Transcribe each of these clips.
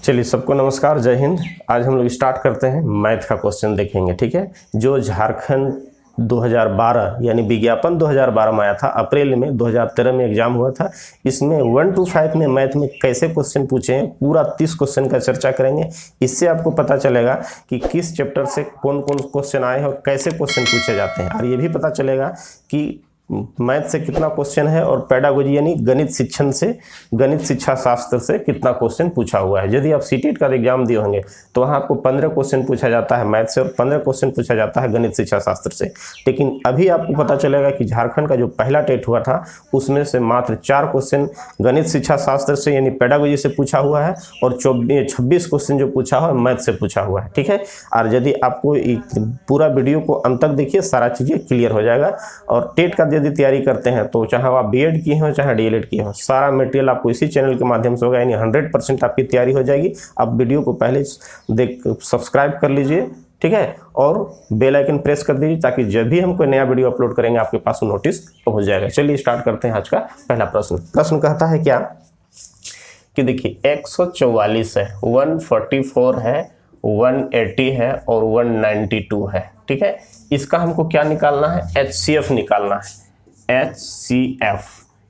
चलिए सबको नमस्कार, जय हिंद। आज हम लोग स्टार्ट करते हैं, मैथ का क्वेश्चन देखेंगे। ठीक है, जो झारखंड 2012 यानी विज्ञापन 2012 में आया था, अप्रैल में 2013 में एग्जाम हुआ था। इसमें 1 to 5 में मैथ में कैसे क्वेश्चन पूछे हैं, पूरा 30 क्वेश्चन का चर्चा करेंगे। इससे आपको पता चलेगा कि किस चैप्टर से कौन कौन क्वेश्चन आए हैं और कैसे क्वेश्चन पूछे जाते हैं, और ये भी पता चलेगा कि मैथ से कितना क्वेश्चन है और पेडागोजी यानी गणित शिक्षण से, गणित शिक्षा शास्त्र से कितना क्वेश्चन पूछा हुआ है। यदि आप सीटेट का एग्जाम दिए होंगे तो वहाँ आपको 15 क्वेश्चन पूछा जाता है मैथ से और 15 क्वेश्चन पूछा जाता है गणित शिक्षा शास्त्र से। लेकिन अभी आपको पता चलेगा कि झारखंड का जो पहला टेट हुआ था उसमें से मात्र 4 क्वेश्चन गणित शिक्षा शास्त्र से यानी पेडागोजी से पूछा हुआ है और 26 क्वेश्चन जो पूछा हुआ है मैथ से पूछा हुआ है। ठीक है, और यदि आपको पूरा वीडियो को अंत तक देखिए, सारा चीज़ें क्लियर हो जाएगा। और टेट का यदि तैयारी करते हैं तो चाहे आप बीएड किए हो चाहे डीएलएड किए हो, सारा मटेरियल आपको इसी चैनल के माध्यम से होगा, यानी 100% आपकी तैयारी हो जाएगी। आप वीडियो को पहले सब्सक्राइब कर लीजिए, ठीक है, और बेल आइकन प्रेस कर दीजिए ताकि जब भी हम कोई नया वीडियो अपलोड करेंगे आपके पास नोटिस पहुंच जाएगा। चलिए स्टार्ट करते हैं आज का पहला प्रश्न। प्रश्न कहता है क्या कि देखिए 144 है, 144 है, 180 है और 192 है। ठीक है, इसका हमको क्या निकालना है, HCF निकालना है। HCF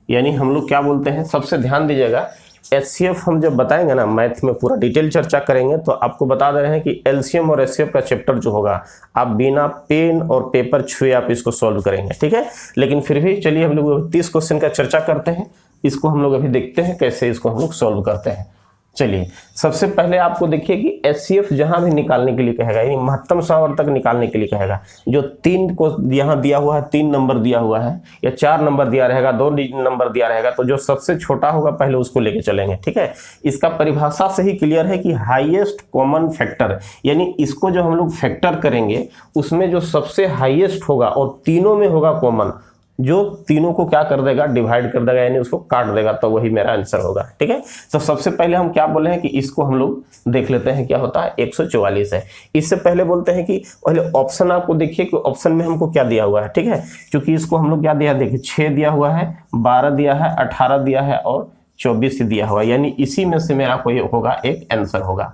यानी हम लोग क्या बोलते हैं, सबसे ध्यान दीजिएगा, HCF हम जब बताएंगे ना, मैथ में पूरा डिटेल चर्चा करेंगे तो आपको बता दे रहे हैं कि LCM और HCF का चैप्टर जो होगा आप बिना पेन और पेपर छुए आप इसको सॉल्व करेंगे। ठीक है, लेकिन फिर भी चलिए हम लोग 30 क्वेश्चन का चर्चा करते हैं। इसको हम लोग अभी देखते हैं कैसे इसको हम लोग सॉल्व करते हैं। चलिए सबसे पहले आपको देखिए कि HCF जहां भी निकालने के लिए कहेगा, यानी महत्तम सावर्तक निकालने के लिए कहेगा, जो 3 को यहाँ दिया हुआ है, 3 नंबर दिया हुआ है या 4 नंबर दिया रहेगा, 2 नंबर दिया रहेगा, तो जो सबसे छोटा होगा पहले उसको लेके चलेंगे। ठीक है, इसका परिभाषा से ही क्लियर है कि हाईएस्ट कॉमन फैक्टर, यानी इसको जो हम लोग फैक्टर करेंगे उसमें जो सबसे हाईएस्ट होगा और तीनों में होगा कॉमन, जो तीनों को क्या कर देगा, डिवाइड कर देगा, यानी उसको काट देगा, तो वही मेरा आंसर होगा। ठीक है, तो सबसे पहले हम क्या बोले हैं कि इसको हम लोग देख लेते हैं क्या होता है, 144 है। इससे पहले बोलते हैं कि पहले ऑप्शन आपको देखिए कि ऑप्शन में हमको क्या दिया हुआ है। ठीक है, क्योंकि इसको हम लोग क्या दिया, देखिए 6 दिया हुआ है, 12 दिया है, 18 दिया है और 24 दिया हुआ, यानी इसी में से मेरा कोई होगा एक आंसर होगा।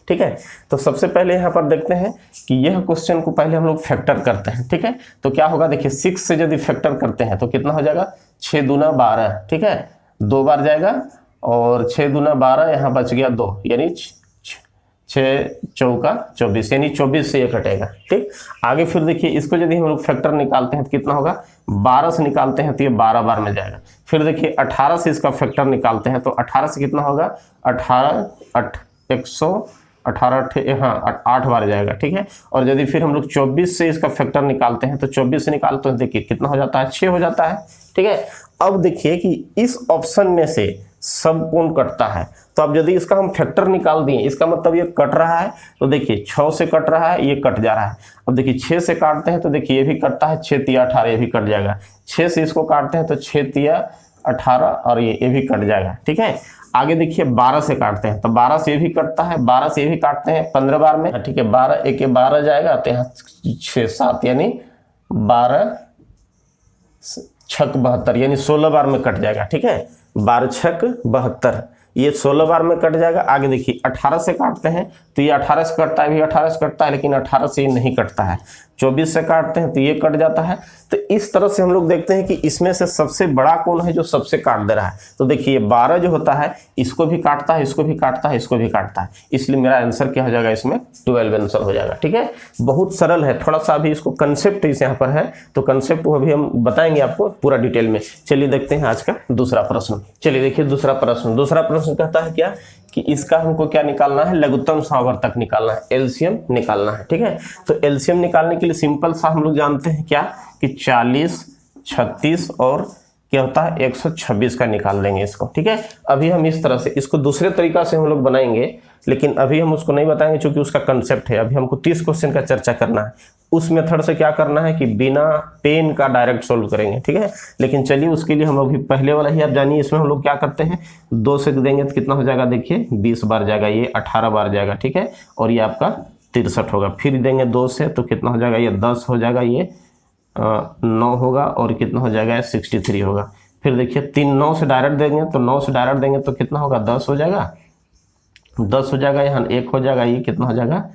ठीक है, तो सबसे पहले यहाँ पर देखते हैं कि यह क्वेश्चन को पहले हम लोग फैक्टर करते हैं। ठीक है, तो क्या होगा, देखिए 6 से यदि फैक्टर करते हैं तो कितना हो जाएगा, 6 दूना 12। ठीक है, 2 बार जाएगा और 6 दूना 12, यहाँ बच गया 2, यानी 6 चौका 24, यानी 24 से ये कटेगा। ठीक, आगे फिर देखिए इसको यदि हम लोग फैक्टर निकालते हैं तो कितना होगा, 12 से निकालते हैं तो ये 12 बार में जाएगा। फिर देखिए 18 से इसका फैक्टर निकालते हैं तो 18 से कितना होगा, 8 बार जाएगा। ठीक है, और यदि फिर हम लोग 24 से इसका फैक्टर निकालते हैं तो 24 से निकालते हैं, देखिए कितना हो जाता है, 6 हो जाता है। ठीक है, अब देखिए कि इस ऑप्शन में से सब कौन कटता है, तो अब यदि इसका हम फैक्टर निकाल दिए, इसका मतलब ये कट रहा है, तो देखिए 6 से कट रहा है, ये कट जा रहा है। अब देखिए 6 से काटते हैं तो देखिए ये भी कटता है, 6 तिया 18, ये भी कट जाएगा। 6 से इसको काटते हैं तो 6 तिया 18 और ये भी कट जाएगा। ठीक है, आगे देखिए 12 से काटते हैं तो 12 से ये भी कटता है, 12 से ये भी काटते हैं 15 बार में। ठीक है, 12 1 12 जाएगा तो यहाँ 6 7, यानी 12 छक 72, यानी 16 बार में कट जाएगा। ठीक है, 12 छक 72, ये 16 बार में कट जाएगा। आगे देखिए 18 से काटते हैं तो ये 18 से कटता है, भी 18 से कटता है, लेकिन 18 से ये नहीं कटता है। 24 से काटते हैं तो ये कट जाता है। तो इस तरह से हम लोग देखते हैं कि इसमें से सबसे बड़ा कौन है जो सबसे काट दे रहा है। तो देखिए 12 जो होता है इसको भी काटता है, इसको भी काटता है, इसको भी काटता है, इसलिए मेरा आंसर क्या हो जाएगा, इसमें 12 आंसर हो जाएगा। ठीक है, बहुत सरल है, थोड़ा सा अभी इसको कंसेप्ट इस यहाँ पर है, तो कंसेप्ट को अभी हम बताएंगे आपको पूरा डिटेल में। चलिए देखते हैं आज का दूसरा प्रश्न। चलिए देखिए दूसरा प्रश्न कहता है क्या कि इसका हमको क्या निकालना है, लघुत्तम सावर्तक निकालना है, LCM निकालना है। ठीक है, तो LCM निकालने के लिए सिंपल सा हम लोग जानते हैं क्या कि 40, 36 और क्या होता है 126 का निकाल देंगे इसको। ठीक है, अभी हम इस तरह से इसको दूसरे तरीका से हम लोग बनाएंगे, लेकिन अभी हम उसको नहीं बताएंगे क्योंकि उसका कंसेप्ट है। अभी हमको 30 क्वेश्चन का चर्चा करना है, उस मेथड से क्या करना है कि बिना पेन का डायरेक्ट सोल्व करेंगे। ठीक है, लेकिन चलिए उसके लिए हम अभी पहले वाला ही आप जानिए, इसमें हम लोग क्या करते हैं, 2 से देंगे तो कितना हो जाएगा, देखिए 20 बार जाएगा, ये 18 बार जाएगा। ठीक है, और ये आपका 63 होगा। फिर देंगे 2 से तो कितना हो जाएगा, ये 10 हो जाएगा, ये 9 होगा और कितना हो जाएगा, 63 होगा। फिर देखिए 9 से डायरेक्ट देंगे तो 9 से डायरेक्ट देंगे तो कितना होगा, 10 हो जाएगा, 10 हो जाएगा, यहाँ 1 हो जाएगा, ये कितना हो जाएगा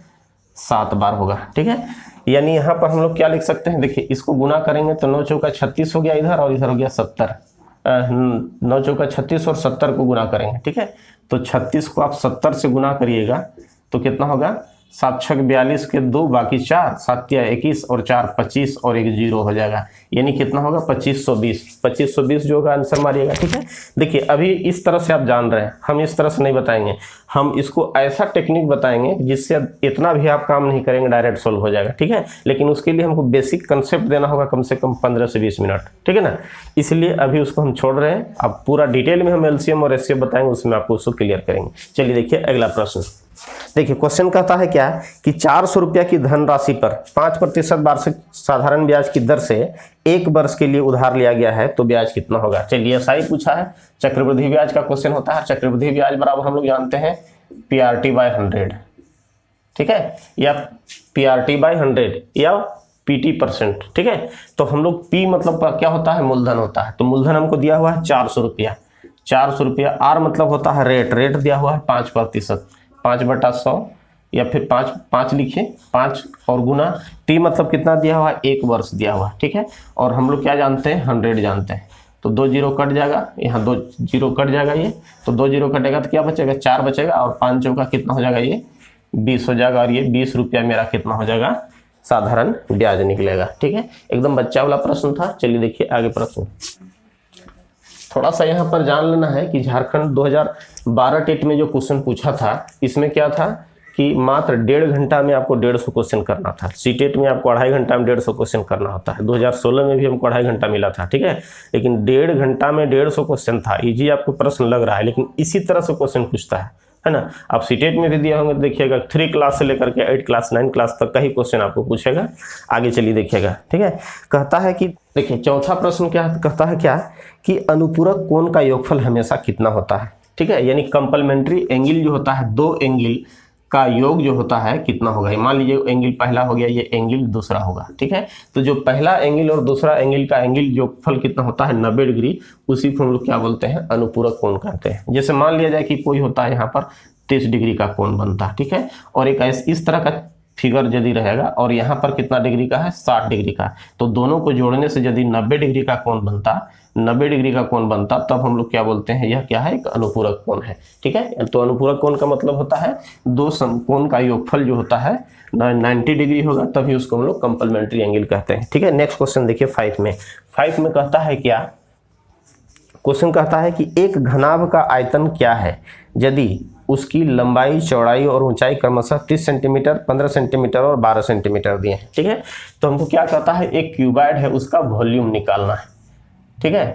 7 बार होगा। ठीक है, यानी यहाँ पर हम लोग क्या लिख सकते हैं, देखिए इसको गुना करेंगे तो 9 चौका 36 हो गया इधर, और इधर हो गया 70। 9 चौका 36 और 70 को गुना करेंगे। ठीक है, तो 36 को आप 70 से गुना करिएगा तो कितना होगा, 7 छक 42 के 2 बाकी 4, 7 या 21 और 4 25 और 1 0 हो जाएगा, यानी कितना होगा 2520। 2520 जो होगा आंसर मारिएगा। ठीक है, देखिए अभी इस तरह से आप जान रहे हैं, हम इस तरह से नहीं बताएंगे, हम इसको ऐसा टेक्निक बताएंगे जिससे इतना भी आप काम नहीं करेंगे, डायरेक्ट सोल्व हो जाएगा। ठीक है, लेकिन उसके लिए हमको बेसिक कंसेप्ट देना होगा कम से कम 15 से 20 मिनट। ठीक है ना, इसलिए अभी उसको हम छोड़ रहे हैं। अब पूरा डिटेल में हम एलसीएम और एचसीएफ बताएंगे, उसमें आपको उसको क्लियर करेंगे। चलिए देखिए अगला प्रश्न। देखिए क्वेश्चन कहता है क्या कि 400 रुपया की धनराशि पर 5% वार्षिक साधारण ब्याज की दर से 1 वर्ष के लिए उधार लिया गया है, तो ब्याज कितना होगा। चलिए ऐसा ही पूछा है, चक्रवृद्धि ब्याज का क्वेश्चन होता है। चक्रवृद्धि ब्याज बराबर हम लोग जानते हैं PRT/100। ठीक है, या PRT/100 या PT%। ठीक है, तो हम लोग P मतलब क्या होता है, मूलधन होता है। तो मूलधन हमको दिया हुआ है 400 रुपया। 400 रुपया। R मतलब होता है रेट, रेट दिया हुआ है 5%, 5/100 या फिर 5 लिखिए, 5 और गुना T मतलब कितना दिया हुआ है, 1 वर्ष दिया हुआ है। ठीक है, और हम लोग क्या जानते हैं, 100 जानते हैं। तो 2 0 कट जाएगा, यहाँ 2 0 कट जाएगा, ये तो 2 0 कटेगा तो क्या बचेगा, 4 बचेगा, और 5 चौका कितना हो जाएगा, ये 20 हो जाएगा, और ये 20 रुपया मेरा कितना हो जाएगा, साधारण ब्याज निकलेगा। ठीक है, एकदम बच्चा वाला प्रश्न था। चलिए देखिए आगे प्रश्न। थोड़ा सा यहाँ पर जान लेना है कि झारखंड 2012 टेट में जो क्वेश्चन पूछा था, इसमें क्या था कि मात्र 1.5 घंटा में आपको 150 क्वेश्चन करना था। सीटेट में आपको 2.5 घंटा में 150 क्वेश्चन करना होता है। 2016 में भी हमको 2.5 घंटा मिला था। ठीक है, लेकिन 1.5 घंटा में 150 क्वेश्चन था। इजी आपको प्रश्न लग रहा है, लेकिन इसी तरह से क्वेश्चन पूछता है ना। आप सीटेट में भी दिया होंगे, देखिएगा 3 क्लास से लेकर के 8 क्लास 9 क्लास तक का ही क्वेश्चन आपको पूछेगा। आगे चलिए देखिएगा। ठीक है, कहता है कि देखिए चौथा प्रश्न क्या कहता है, क्या कि अनुपूरक कोण का योगफल हमेशा कितना होता है। ठीक है, यानी कंप्लीमेंट्री एंगल जो होता है, 2 एंगल का योग जो होता है कितना होगा। मान लीजिए एंगल पहला हो गया, ये एंगल दूसरा होगा। ठीक है, तो जो पहला एंगल और दूसरा एंगल का एंगल योगफल कितना होता है, 90 डिग्री, उसी को हम लोग क्या बोलते हैं, अनुपूरक कोण कहते हैं। जैसे मान लिया जाए कि कोई होता है यहाँ पर 30 डिग्री का कोण बनता है। ठीक है, और एक इस तरह का फिगर यदि रहेगा, और यहाँ पर कितना डिग्री का है, 60 डिग्री का, तो दोनों को जोड़ने से यदि 90 डिग्री का कोण बनता, 90 डिग्री का कोण बनता, तब हम लोग क्या बोलते हैं, यह क्या है, एक अनुपूरक कोण है। ठीक है, तो अनुपूरक कोण का मतलब होता है 2 समकोण का योगफल जो होता है 90 डिग्री होगा, तभी उसको हम लोग कंप्लीमेंट्री एंगल कहते हैं। ठीक है, नेक्स्ट क्वेश्चन देखिए 5 में। 5 में कहता है क्या, क्वेश्चन कहता है कि एक घनाभ का आयतन क्या है यदि उसकी लंबाई, चौड़ाई और ऊंचाई क्रमशः 30 सेंटीमीटर, 15 सेंटीमीटर और 12 सेंटीमीटर दिए हैं। ठीक है, तो हमको क्या कहता है, एक क्यूबॉइड है, उसका वॉल्यूम निकालना है। ठीक है,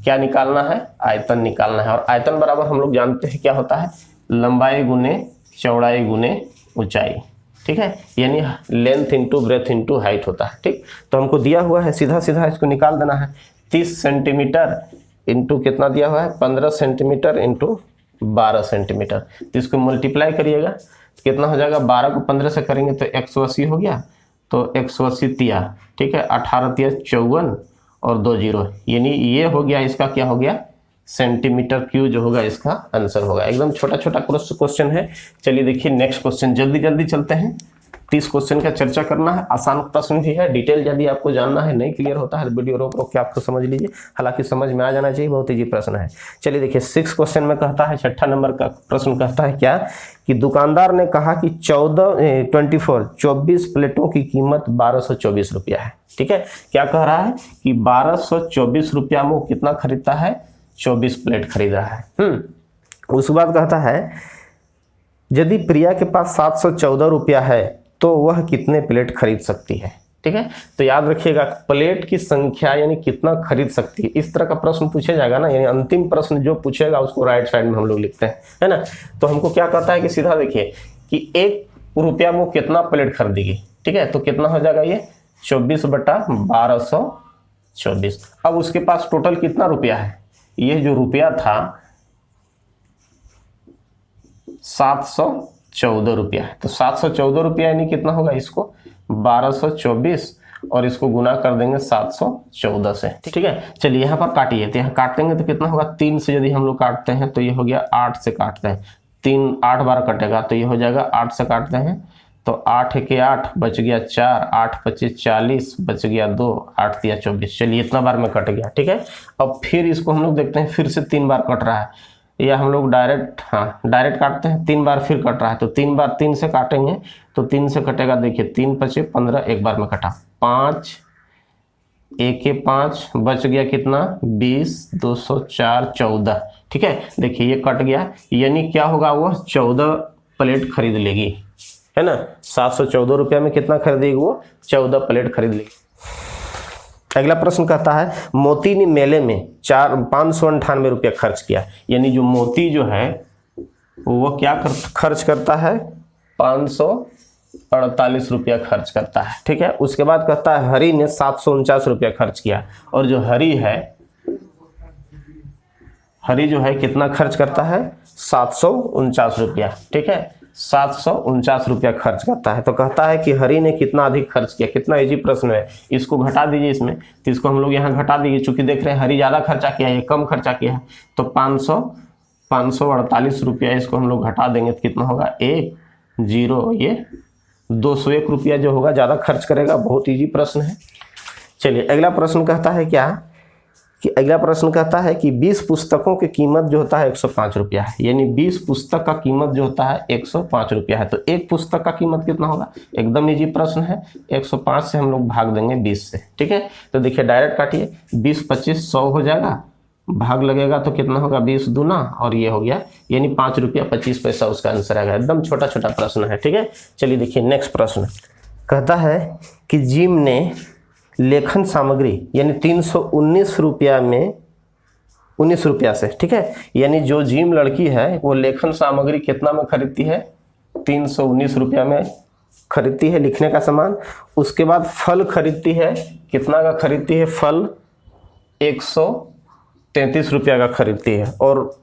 क्या निकालना है, आयतन निकालना है। और आयतन बराबर हम लोग जानते हैं क्या होता है, लंबाई गुने चौड़ाई गुने ऊंचाई। ठीक है, यानी length into breadth into height होता है। ठीक, तो हमको दिया हुआ है, सीधा सीधा इसको निकाल देना है। 30 सेंटीमीटर इंटू कितना दिया हुआ है, 15 सेंटीमीटर इंटू 12 सेंटीमीटर, तो इसको मल्टीप्लाई करिएगा तो कितना हो जाएगा, 12 को 15 से करेंगे तो 180 हो गया, तो 180 तिया, ठीक है, 18 तिया 54 और 2 0, यानी ये हो गया, इसका क्या हो गया, सेंटीमीटर क्यूब जो होगा इसका आंसर होगा। एकदम छोटा छोटा क्वेश्चन है। चलिए देखिए नेक्स्ट क्वेश्चन, जल्दी जल्दी चलते हैं। 30 क्वेश्चन का चर्चा करना है, आसान प्रश्न भी है, डिटेल यदि आपको जानना है, नहीं क्लियर होता है वीडियो रोक रोक के आपको समझ लीजिए, हालांकि समझ में आ जाना चाहिए, बहुत इजी प्रश्न है। चलिए देखिए 6 क्वेश्चन में कहता है, 6ठा नंबर का प्रश्न कहता है क्या कि दुकानदार ने कहा कि 24 प्लेटों की कीमत 1224 रुपया है। ठीक है, क्या कह रहा है कि 1224 रुपया में कितना खरीदता है, 24 प्लेट खरीद रहा है। उसके बाद कहता है यदि प्रिया के पास 714 रुपया है तो वह कितने प्लेट खरीद सकती है। ठीक है, तो याद रखिएगा प्लेट की संख्या यानी कितना खरीद सकती है, इस तरह का प्रश्न पूछा जाएगा ना, यानी अंतिम प्रश्न जो पूछेगा उसको राइट साइड में हम लोग लिखते हैं, है ना। तो हमको क्या कहता है कि सीधा देखिए कि 1 रुपया में कितना प्लेट खरीदेगी। ठीक है, तो कितना हो जाएगा ये 24/1224। अब उसके पास टोटल कितना रुपया है, ये जो रुपया था 714 रुपया है, तो 714 रुपया यानी कितना होगा, इसको 1224 और इसको गुना कर देंगे 714 से। ठीक है, चलिए यहाँ पर काटिए, तो यहाँ काटेंगे तो कितना होगा, 3 से यदि हम लोग काटते हैं तो ये हो गया 8 से काटते हैं 3 8 बार कटेगा तो ये हो जाएगा 8 से काटते हैं तो 8 के 8 बच गया 4, 8 25 40 बच गया 2, 8 तिया 24। चलिए इतना बार में कट गया, ठीक है। अब फिर इसको हम लोग देखते हैं, फिर से 3 बार कट रहा है, या हम लोग डायरेक्ट डायरेक्ट काटते हैं, 3 बार फिर कट रहा है तो 3 बार 3 से काटेंगे तो 3 से कटेगा, देखिए 3 5 15, एक बार में कटा 5, 1 के 5 बच गया कितना 20, 204 14, ठीक है। देखिए ये कट गया, यानी क्या होगा, वो 14 प्लेट खरीद लेगी, है ना। 714 रुपया में कितना खरीदेगी वो, 14 प्लेट खरीद लेगी। अगला प्रश्न कहता है मोती ने मेले में 598 रुपया खर्च किया, यानी जो मोती जो है वो क्या खर्च करता है, 548 रुपया खर्च करता है, ठीक है। उसके बाद कहता है हरी ने 749 रुपया खर्च किया, और जो हरी जो है कितना खर्च करता है, 749 रुपया, ठीक है। 749 रुपया खर्च करता है, तो कहता है कि हरी ने कितना अधिक खर्च किया। कितना इजी प्रश्न है, इसको घटा दीजिए इसमें, तो इसको हम लोग यहाँ घटा दीजिए, चूंकि देख रहे हैं हरी ज़्यादा खर्चा किया है, ये कम खर्चा किया है, तो 548 रुपया इसको हम लोग घटा देंगे तो कितना होगा 1 0, ये 201 रुपया जो होगा ज़्यादा खर्च करेगा। बहुत ईजी प्रश्न है। चलिए अगला प्रश्न कहता है क्या कि अगला प्रश्न कहता है कि 20 पुस्तकों की कीमत जो होता है 105 रुपया है, यानी 20 पुस्तक का कीमत जो होता है 105 रुपया है, तो एक पुस्तक का कीमत कितना होगा, एकदम इजी प्रश्न है। 105 से हम लोग भाग देंगे 20 से, ठीक है। तो देखिए डायरेक्ट काटिए, 20 25 100 हो जाएगा, भाग लगेगा तो कितना होगा 20 दूना, और ये हो गया, यानी 5 रुपया 25 पैसा उसका आंसर आएगा। एकदम छोटा छोटा प्रश्न है, ठीक है। चलिए देखिए नेक्स्ट प्रश्न कहता है कि जिम ने लेखन सामग्री यानी 319 रुपया में 19 रुपया से, ठीक है, यानी जो जिम लड़की है वो लेखन सामग्री कितना में खरीदती है, 319 रुपया में खरीदती है लिखने का सामान। उसके बाद फल खरीदती है, कितना का खरीदती है, फल 133 रुपया का खरीदती है, और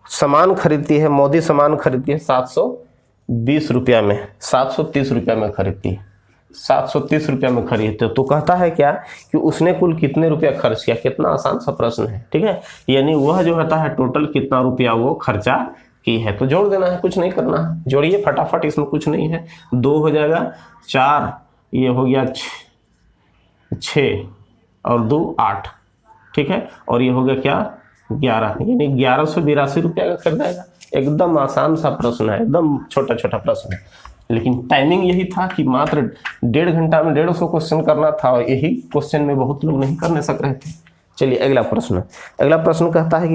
सामान खरीदती है, मोदी सामान खरीदती है 720 रुपया में, 730 रुपया में खरीदती है, 730 रुपया में खरीदते। तो कहता है क्या कि उसने कुल कितने रुपया खर्च किया। कितना आसान सा प्रश्न है, ठीक है। यानी वह जो होता है टोटल कितना रुपया वो खर्चा की है, तो जोड़ देना है, कुछ नहीं करना है, जोड़िए फटाफट, इसमें कुछ नहीं है। 2 हो जाएगा 4, ये हो गया 6 और 2 8, ठीक है, और ये हो गया क्या 11, यानी 1182 रुपया का खरीदाएगा। एकदम आसान सा प्रश्न है, एकदम छोटा छोटा प्रश्न है, लेकिन टाइमिंग यही था कि मात्र 1.5 घंटा में 150 क्वेश्चन करना था, और यही क्वेश्चन में बहुत लोग नहीं करने सक रहे थे। चलिए अगला प्रश्न कहता है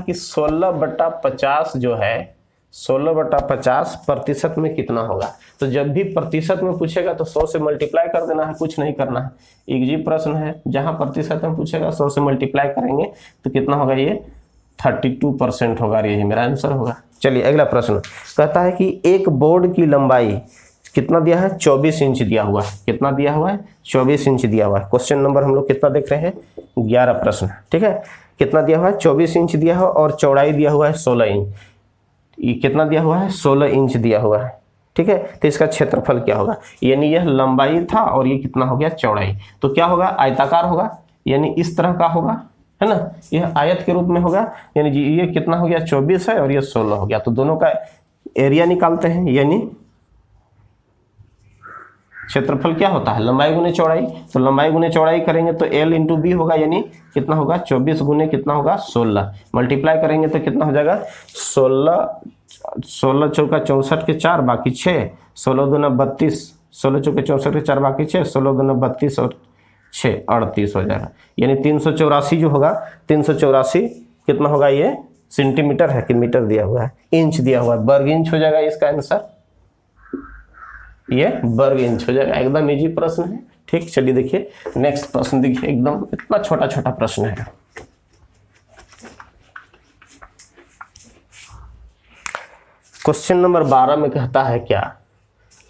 कि 16/50 जो है 16/50 प्रतिशत में कितना होगा। तो जब भी प्रतिशत में पूछेगा तो 100 से मल्टीप्लाई कर देना है, कुछ नहीं करना है। इजी प्रश्न है, जहां प्रतिशत में पूछेगा 100 से मल्टीप्लाई करेंगे तो कितना होगा, ये 32% होगा, ये मेरा आंसर होगा। चलिए अगला प्रश्न कहता है कि एक बोर्ड की लंबाई कितना दिया है, 24 इंच दिया हुआ है। कितना दिया हुआ है, 24 इंच दिया हुआ है। क्वेश्चन नंबर हम लोग कितना देख रहे हैं, 11 प्रश्न, ठीक है। कितना दिया हुआ है, 24 इंच दिया हुआ, और चौड़ाई दिया हुआ है 16 इंच। ये कितना दिया हुआ है, 16 इंच दिया हुआ है, ठीक है। तो इसका क्षेत्रफल क्या होगा, यानी यह लंबाई था और ये कितना हो गया चौड़ाई, तो क्या होगा, आयताकार होगा, यानी इस तरह का होगा, है ना, यह आयत के रूप में होगा। यानी ये कितना हो गया 24 है और ये 16 हो गया, तो दोनों का एरिया निकालते हैं, यानी क्षेत्रफल क्या होता है, लंबाई गुने चौड़ाई। तो लंबाई गुने चौड़ाई करेंगे तो L इंटू बी होगा, यानी कितना होगा 24 गुने कितना होगा 16, मल्टीप्लाई करेंगे तो कितना हो जाएगा 16 चौका 64 के 4 बाकी 6, 16 दूना 32, 16 चौके 64 के 4 बाकी 6, 16 दूना 32 और 6 38 हो जाएगा। यानी 384 जो होगा, 384 कितना होगा, ये सेंटीमीटर है कि मीटर दिया हुआ है, इंच दिया हुआ है, वर्ग इंच हो जाएगा इसका आंसर, ये वर्ग इंच हो जाएगा। एकदम इजी प्रश्न है, ठीक। चलिए देखिए नेक्स्ट प्रश्न, देखिए एकदम इतना छोटा छोटा प्रश्न है। क्वेश्चन नंबर 12 में कहता है क्या,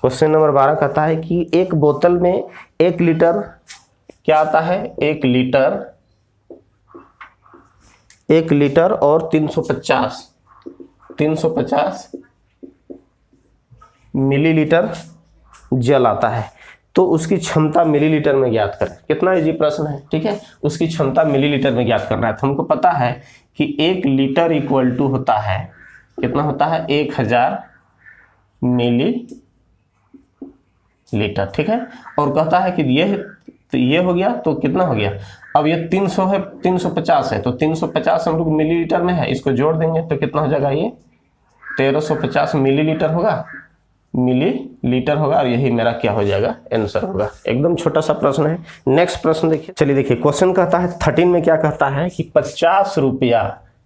क्वेश्चन नंबर 12 कहता है कि एक बोतल में 1 लीटर क्या आता है, 1 लीटर और 350 मिलीलीटर जल आता है। तो उसकी क्षमता मिलीलीटर में ज्ञात करें। कितना इजी प्रश्न है, ठीक है। उसकी क्षमता मिलीलीटर में ज्ञात करना है। तो हमको पता है कि 1 लीटर इक्वल टू होता है, कितना होता है, 1000 मिलीलीटर, ठीक है। और कहता है कि ये हो गया, तो कितना हो गया, अब ये 300 है, 350 है, तो 350 हम लोग मिलीलीटर में है, इसको जोड़ देंगे तो कितना हो जाएगा, ये 1350 मिलीलीटर होगा, मिलीलीटर होगा। और यही मेरा क्या हो जाएगा, आंसर होगा। एकदम छोटा सा प्रश्न है। नेक्स्ट प्रश्न देखिए, चलिए देखिए, क्वेश्चन कहता है 13 में क्या कहता है कि 50 रुपया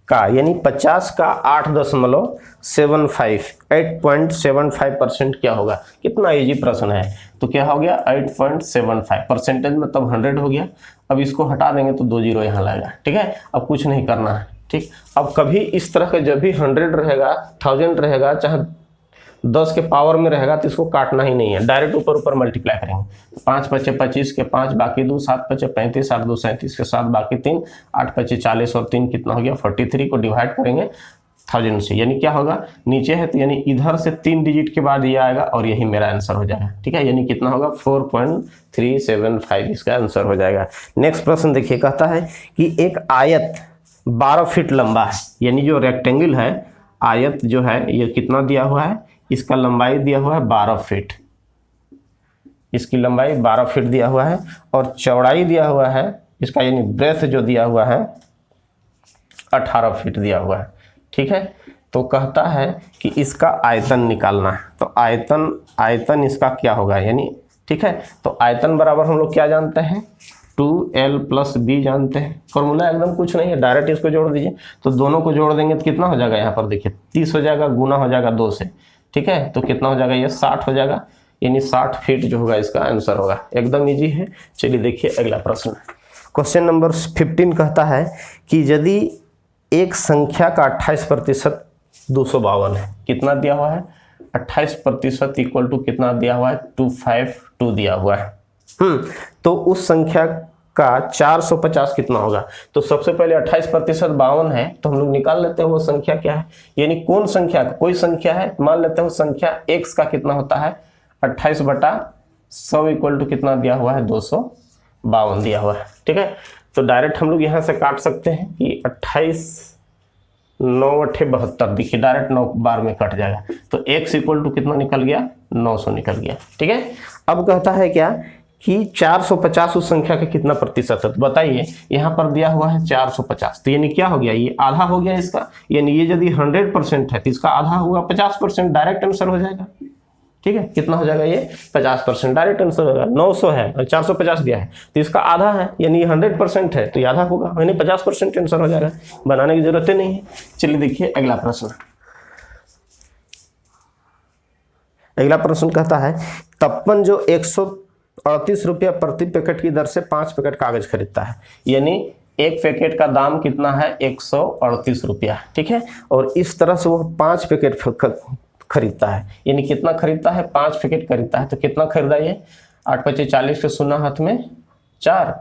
का, यानी 50 का 8.75 8.75% क्या होगा। कितना इजी प्रश्न है। तो क्या हो गया, 8.75 परसेंटेज मतलब 100 हो गया। अब इसको हटा देंगे तो 2 जीरो यहाँ लाएगा, ठीक है। अब कुछ नहीं करना है, ठीक। अब कभी इस तरह का जब भी 100 रहेगा, 1000 रहेगा, चाहे 10 के पावर में रहेगा, तो इसको काटना ही नहीं है, डायरेक्ट ऊपर ऊपर मल्टीप्लाई करेंगे। 5 पचे 25 के 5 बाकी 2, 7 पचे 35, 8 2 37 के 7 बाकी 3, 8 पचे 40 और 3 कितना हो गया 43 को डिवाइड करेंगे 1000 से, यानी क्या होगा, नीचे है तो यानी इधर से 3 डिजिट के बाद ये आएगा और यही मेरा आंसर हो जाएगा, ठीक है। यानी कितना होगा 4.375 इसका आंसर हो जाएगा। नेक्स्ट प्रश्न देखिए, कहता है कि एक आयत 12 फीट लंबा है, यानी जो रेक्टेंगल है, आयत जो है ये कितना दिया हुआ है, इसका लंबाई दिया हुआ है 12 फीट, इसकी लंबाई 12 फीट दिया हुआ है और चौड़ाई दिया हुआ है इसका, यानी ब्रेथ जो दिया हुआ है 18 फीट दिया हुआ है, ठीक है। तो कहता है कि इसका आयतन निकालना है। तो आयतन इसका क्या होगा, यानी ठीक है। तो आयतन बराबर हम लोग क्या जानते हैं, 2L + B जानते हैं। फॉर्मूला एकदम कुछ नहीं है, डायरेक्ट इसको जोड़ दीजिए। तो दोनों को जोड़ देंगे तो कितना हो जाएगा, यहाँ पर देखिए 30 हो जाएगा, गुना हो जाएगा 2 से, ठीक है। तो कितना हो जाएगा, ये 60 हो जाएगा, यानी 60 फीट जो होगा इसका आंसर होगा। एकदम इजी है। चलिए देखिए अगला प्रश्न, क्वेश्चन नंबर 15 कहता है कि यदि एक संख्या का 28% 252 है, कितना दिया हुआ है, 28% इक्वल टू कितना दिया हुआ है, 252 दिया हुआ है। तो उस संख्या का 450 कितना होगा। तो सबसे पहले 28% 52 है, तो हम लोग निकाल लेते हैं वो संख्या क्या है, यानी कौन संख्या, कोई संख्या है, मान लेते हैं संख्या x का कितना होता है 28/100 इक्वल टू कितना दिया हुआ है 252 दिया हुआ है, ठीक है। तो डायरेक्ट हम लोग यहाँ से काट सकते हैं कि 28 9 8 72, देखिए डायरेक्ट 9 बार में कट जाएगा। तो x इक्वल टू कितना निकल गया, 900 निकल गया, ठीक है। अब कहता है क्या कि 450 उस संख्या का कितना प्रतिशत है। बताइए, यहाँ पर दिया हुआ है 450, तो यानी क्या हो गया, ये आधा हो गया इसका, यानी ये यदि 100% है तो इसका आधा होगा 50%, डायरेक्ट आंसर हो जाएगा, ठीक है। कितना हो जाएगा, ये 50% डायरेक्ट आंसर होगा। 900 है और 450 दिया है तो इसका आधा है, यानी 100% है तो आधा होगा, यानी 50% आंसर हो जाएगा, बनाने की जरूरत ही नहीं है। चलिए देखिए अगला प्रश्न। अगला प्रश्न कहता है तपन जो 138 रुपया प्रति पैकेट की दर से 5 पैकेट कागज खरीदता है, यानी एक पैकेट का दाम कितना है 138 रुपया, ठीक है। और इस तरह से वो 5 पैकेट खरीदता है, यानी कितना खरीदता है, 5 पैकेट खरीदता है। तो कितना खरीदा ये, 8 पचे 40 के 0 हाथ में 4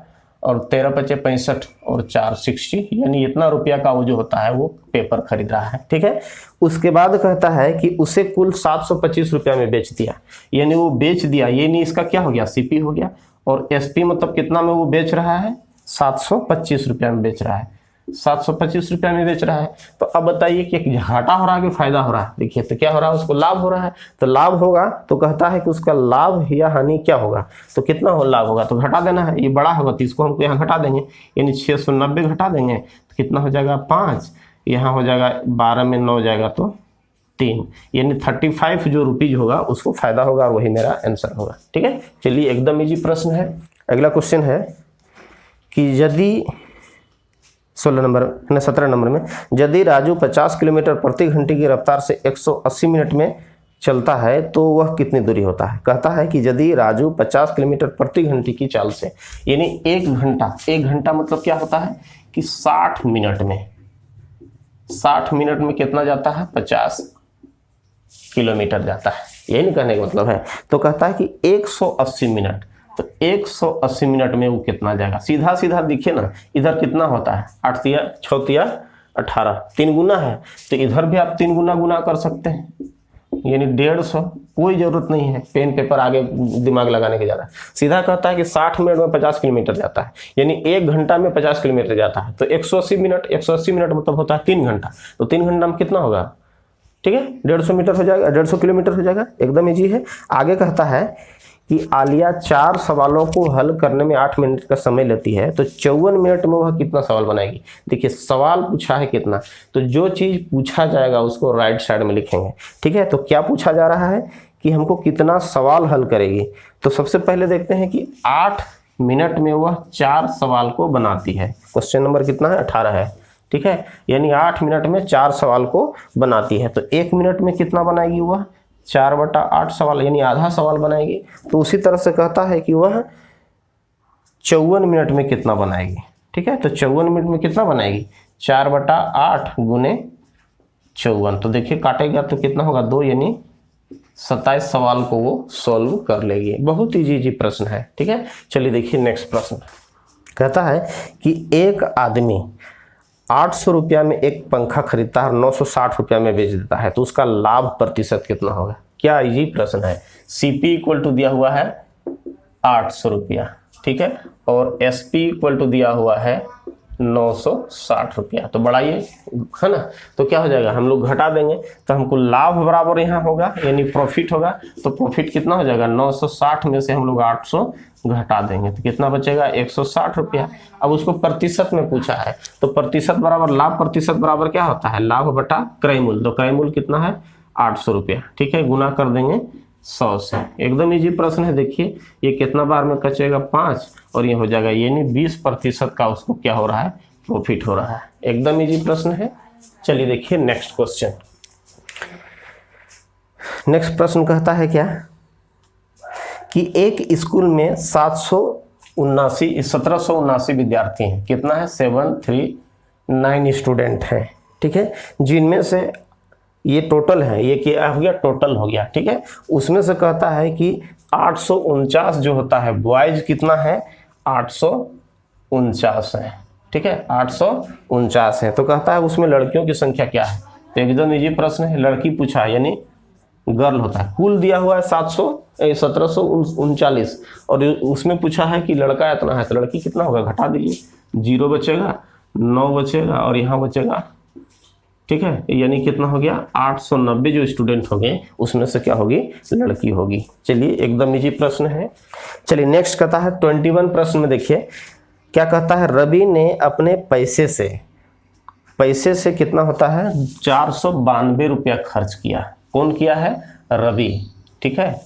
और 13 पचे 65 और 4 60, यानी इतना रुपया का वो जो होता है वो पेपर खरीद रहा है, ठीक है। उसके बाद कहता है कि उसे कुल 725 रुपया में बेच दिया, यानी वो बेच दिया, ये नहीं इसका क्या हो गया, सीपी हो गया। और एसपी मतलब कितना में वो बेच रहा है, 725 रुपया में बेच रहा है, 725 रुपया में बेच रहा है। तो अब बताइए कि घाटा हो रहा है कि फायदा हो रहा है। देखिए तो क्या हो रहा है, उसको लाभ हो रहा है। तो लाभ होगा तो कहता है कि उसका लाभ या हानि क्या होगा, तो कितना हो लाभ होगा, तो घटा देना है, ये बड़ा होगा तो इसको हमको यहाँ घटा देंगे, यानी 690 घटा देंगे तो कितना हो जाएगा 5, यहाँ हो जाएगा 12 में 9 जाएगा तो 3, यानी 35 जो रुपीज होगा उसको फायदा होगा और वही मेरा आंसर होगा, ठीक है। चलिए एकदम इजी प्रश्न है। अगला क्वेश्चन है कि यदि 17 नंबर में, यदि राजू 50 किलोमीटर प्रति घंटे की रफ्तार से 180 मिनट में चलता है तो वह कितनी दूरी होता है। कहता है कि यदि राजू 50 किलोमीटर प्रति घंटे की चाल से, यानी 1 घंटा मतलब क्या होता है कि 60 मिनट में कितना जाता है, 50 किलोमीटर जाता है, यही कहने का मतलब है। तो कहता है कि 180 मिनट, तो 180 मिनट में वो कितना जाएगा, सीधा सीधा दिखे ना, इधर कितना होता है 8 तिया 6 तिया 18, 3 गुना है, तो इधर भी आप 3 गुना कर सकते हैं, यानी 150, कोई ज़रूरत नहीं है पेन पेपर आगे दिमाग लगाने के ज़्यादा। सीधा कहता है कि 60 मिनट में 50 किलोमीटर जाता है, यानी 1 घंटा में 50 किलोमीटर जाता है। तो 180 मिनट, 180 मिनट मतलब होता है 3 घंटा। तो 3 घंटा में कितना होगा? ठीक है, 150 मीटर हो जाएगा, 150 किलोमीटर हो जाएगा, एकदम ईजी है। आगे कहता है कि आलिया 4 सवालों को हल करने में 8 मिनट का समय लेती है, तो 54 मिनट में वह कितना सवाल बनाएगी? देखिए सवाल पूछा है कितना, तो जो चीज़ पूछा जाएगा उसको राइट साइड में लिखेंगे। ठीक है, तो क्या पूछा जा रहा है कि हमको कितना सवाल हल करेगी। तो सबसे पहले देखते हैं कि 8 मिनट में वह 4 सवाल को बनाती है। क्वेश्चन नंबर कितना है? 18 है। ठीक है, यानी 8 मिनट में 4 सवाल को बनाती है। तो 1 मिनट में कितना बनाएगी वह? 4/8 सवाल, यानी आधा सवाल बनाएगी। तो उसी तरह से कहता है कि वह 54 मिनट में कितना बनाएगी। ठीक है, तो 54 मिनट में कितना बनाएगी? 4/8 गुने 54। तो देखिए काटेगा तो कितना होगा? 2, यानी 27 सवाल को वो सॉल्व कर लेगी। बहुत इजी प्रश्न है। ठीक है, चलिए देखिए नेक्स्ट प्रश्न। कहता है कि एक आदमी 800 रुपया में एक पंखा खरीदता है और 960 रुपया में बेच देता है, तो उसका लाभ प्रतिशत कितना होगा? क्या इजी प्रश्न है। CP इक्वल टू दिया हुआ है 800 रुपया, ठीक है, और SP इक्वल टू दिया हुआ है 960 रुपया। तो बढ़ाइए, है ना, तो क्या हो जाएगा? हम लोग घटा देंगे तो हमको लाभ बराबर यहाँ होगा, यानी प्रॉफिट होगा। तो प्रॉफिट कितना हो जाएगा? 960 में से हम लोग 800 घटा देंगे तो कितना बचेगा? 160 रुपया। अब उसको प्रतिशत में पूछा है, तो प्रतिशत बराबर लाभ प्रतिशत बराबर क्या होता है? लाभ बटा क्रय मूल्य। तो क्रय मूल्य कितना है? 800 रुपया। ठीक है, गुना कर देंगे 100 से। एकदम इजी प्रश्न है। देखिए ये कितना बार में कचेगा? 5, और ये हो जाएगा, यानी 20% का उसको क्या हो रहा है? प्रॉफिट हो रहा है। एकदम इजी प्रश्न है। चलिए देखिए नेक्स्ट क्वेश्चन। नेक्स्ट प्रश्न कहता है क्या कि एक स्कूल में 1779 विद्यार्थी हैं। कितना है? 739 स्टूडेंट हैं। ठीक है, जिनमें से ये टोटल है, ये क्या हो गया? टोटल हो गया। ठीक है, उसमें से कहता है कि 849 जो होता है बॉयज कितना है? 849 है। ठीक है, 849 है। तो कहता है उसमें लड़कियों की संख्या क्या है? तो एकदम इजी प्रश्न है। लड़की पूछा है, यानी गर्ल होता है। कुल दिया हुआ है 1739 और उसमें पूछा है कि लड़का इतना है, तो लड़की कितना होगा? घटा दीजिए, 0 बचेगा, 9 बचेगा और यहाँ बचेगा। ठीक है, यानी कितना हो गया? 890 जो स्टूडेंट हो गए उसमें से क्या होगी? लड़की होगी। चलिए एकदम इजी प्रश्न है। चलिए नेक्स्ट कहता है 21 प्रश्न में देखिए क्या कहता है। रवि ने अपने पैसे से कितना होता है? 492 रुपया खर्च किया। कौन किया है? रवि। ठीक है,